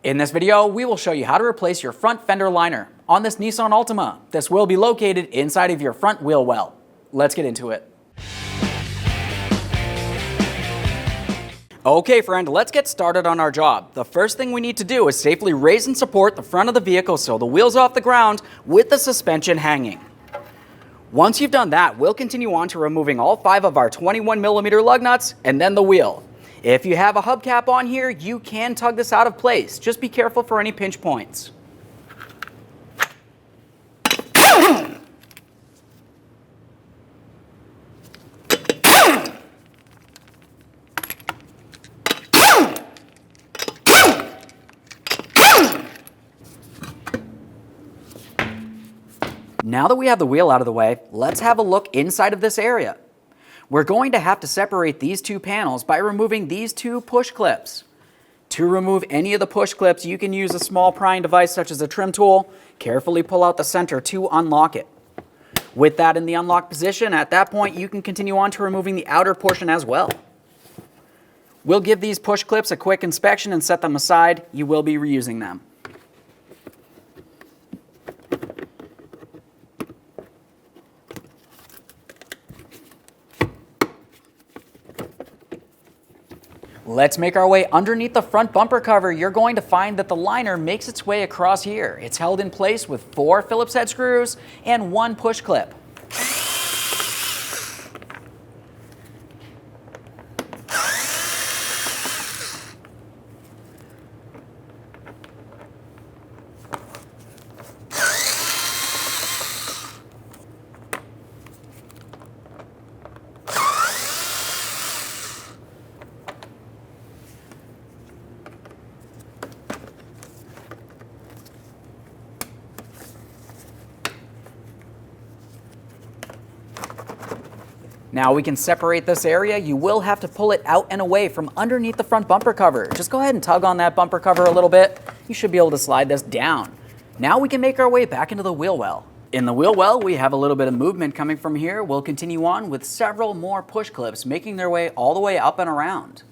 In this video, we will show you how to replace your front fender liner on this Nissan Altima. This will be located inside of your front wheel well. Let's get into it. Okay friend, let's get started on our job. The first thing we need to do is safely raise and support the front of the vehicle so the wheel's off the ground with the suspension hanging. Once you've done that, we'll continue on to removing all 5 of our 21mm lug nuts and then the wheel. If you have a hubcap on here, you can tug this out of place. Just be careful for any pinch points. Now that we have the wheel out of the way, let's have a look inside of this area. We're going to have to separate these 2 panels by removing these 2 push clips. To remove any of the push clips, you can use a small prying device such as a trim tool. Carefully pull out the center to unlock it. With that in the unlocked position, at that point you can continue on to removing the outer portion as well. We'll give these push clips a quick inspection and set them aside. You will be reusing them. Let's make our way underneath the front bumper cover. You're going to find that the liner makes its way across here. It's held in place with 4 Phillips head screws and 1 push clip. Now we can separate this area. You will have to pull it out and away from underneath the front bumper cover. Just go ahead and tug on that bumper cover a little bit. You should be able to slide this down. Now we can make our way back into the wheel well. In the wheel well, we have a little bit of movement coming from here. We'll continue on with several more push clips making their way all the way up and around.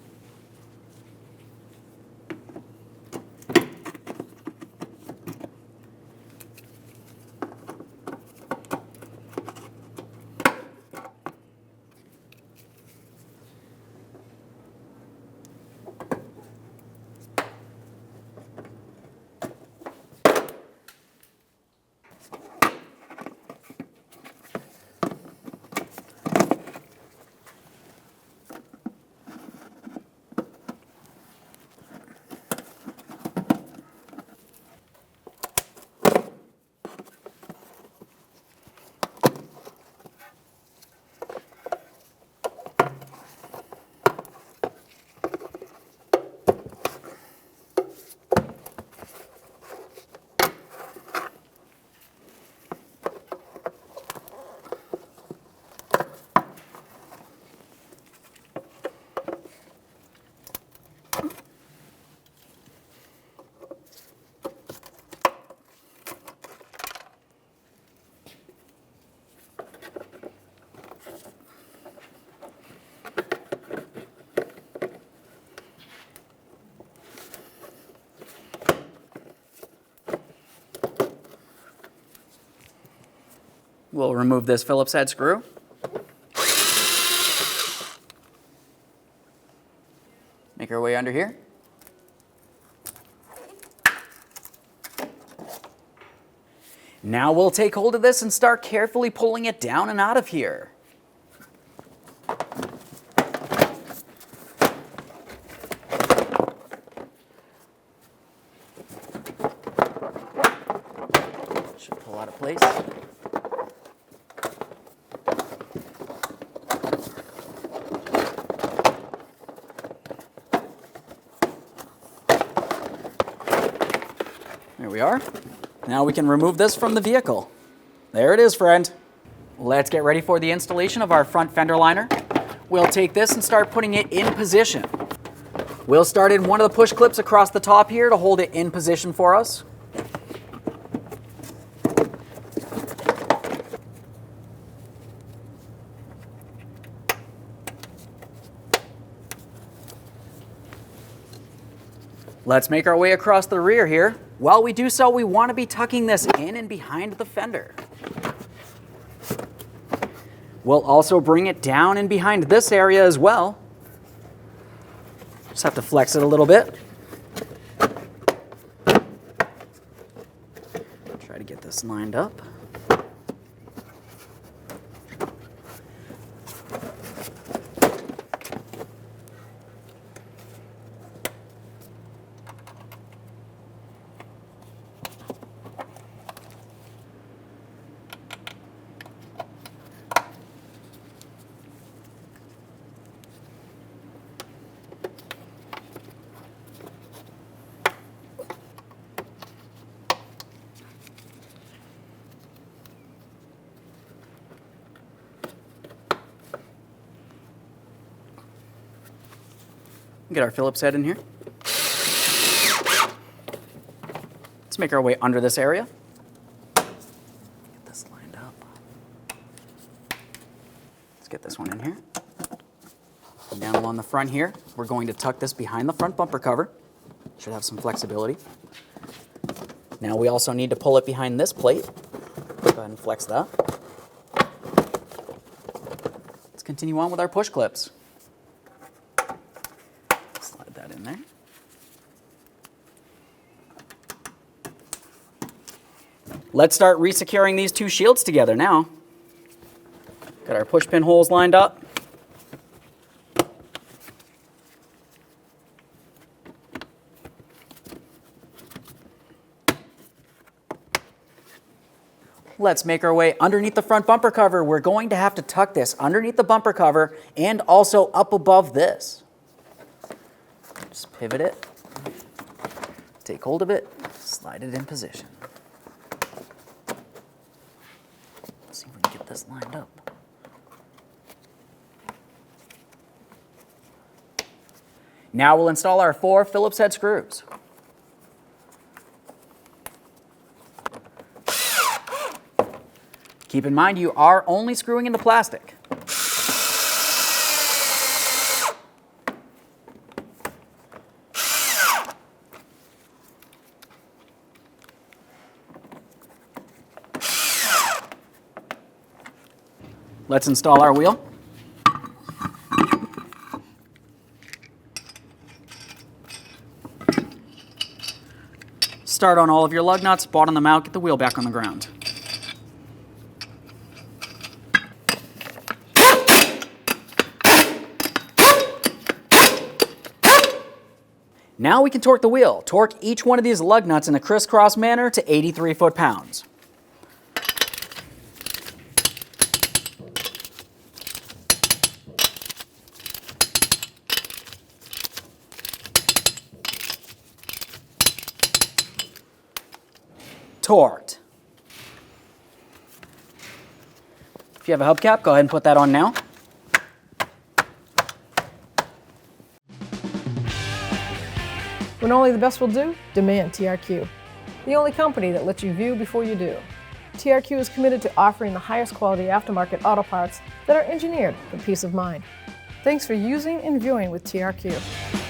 We'll remove this Phillips head screw. Make our way under here. Now we'll take hold of this and start carefully pulling it down and out of here. Should pull out of place. There we are. Now we can remove this from the vehicle. There it is, friend. Let's get ready for the installation of our front fender liner. We'll take this and start putting it in position. We'll start in one of the push clips across the top here to hold it in position for us. Let's make our way across the rear here. While we do so, we want to be tucking this in and behind the fender. We'll also bring it down and behind this area as well. Just have to flex it a little bit. Try to get this lined up. Get our Phillips head in here. Let's make our way under this area. Get this lined up. Let's get this one in here. And down along the front here, we're going to tuck this behind the front bumper cover. Should have some flexibility. Now we also need to pull it behind this plate. Go ahead and flex that. Let's continue on with our push clips. In there. Let's start resecuring these two shields together now. Got our push pin holes lined up. Let's make our way underneath the front bumper cover. We're going to have to tuck this underneath the bumper cover and also up above this. Just pivot it, take hold of it, slide it in position. Let's see if we can get this lined up. Now we'll install our 4 Phillips head screws. Keep in mind you are only screwing in the plastic. Let's install our wheel. Start on all of your lug nuts, bottom them out, get the wheel back on the ground. Now we can torque the wheel. Torque each one of these lug nuts in a crisscross manner to 83 foot-pounds. Torqued. If you have a hubcap, go ahead and put that on now. When only the best will do, demand TRQ. The only company that lets you view before you do. TRQ is committed to offering the highest quality aftermarket auto parts that are engineered for peace of mind. Thanks for using and viewing with TRQ.